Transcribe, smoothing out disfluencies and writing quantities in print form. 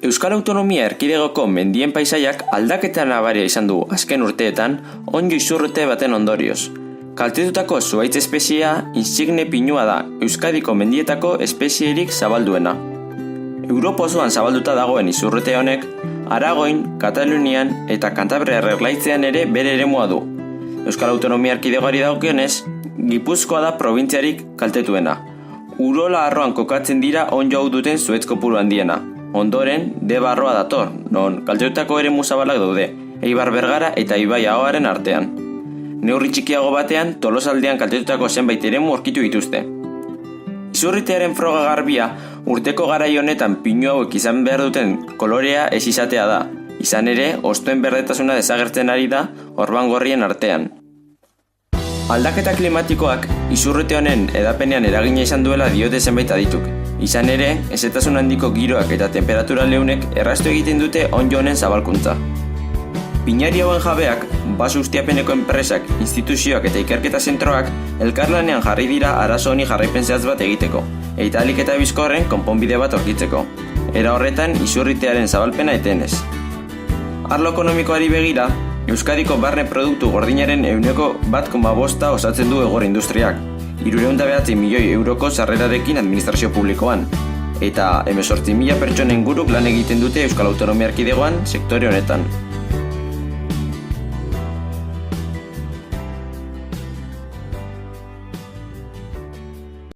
Euskal Autonomia Erkidegoko mendien paisaiak aldaketa nabaria izan du azken urteetan onddo izurrite baten ondorioz. Kaltetutako zuhaitz espeziea insigne pinua da Euskadiko mendietako espezierik zabalduena. Europa osoan zabalduta dagoen izurrite honek, Aragoin, Katalunian eta Kantabriar erlaitzean ere bere eremua du. Euskal Autonomia Erkidegoari dagokionez, Gipuzkoa da probintziarik kaltetuena. Urola arroan kokatzen dira onddo hau duten zuhaitz kopuru handiena. Ondoren, Debarroa dator, non kaltetutako eremu zabalak daude, Eibar Bergara eta Ibai Ahoaren artean. Neurri txikiago batean, Tolosaldean kaltetutako zenbait eremu aurkitu dituzte. Izurritearen froga garbia, urteko garai honetan pinu hauek izan behar duten kolorea ez izatea da. Izan ere, hostoen berdetasuna desagertzen ari da orbangorrien artean. Aldaketa klimatikoak izurrite honen edapenean eragina izan duela diote zenbait adituk. Izan ere, hezetasun handiko giroak eta temperatura leunek erraztu egiten dute onddo honen zabalkuntza. Pinari hauen jabeak, baso ustiapeneko enpresak, instituzioak eta ikerketa zentroak elkarlanean jarri dira arazo honi jarraipen zehatz bat egiteko, eta ahalik eta bizkorren konponbide bat aurkitzeko. Era horretan izurritearen zabalpena etenez. Arlo ekonomikoari begira, Euskadiko barne produktu gordinaren 1,5% osatzen du hegor industriak, 309 milioi euroko sarrerarekin administrazio publikoan, eta 18.000 pertsonen inguruk lan egiten dute Euskal Autonomia Erkidegoan sektore honetan.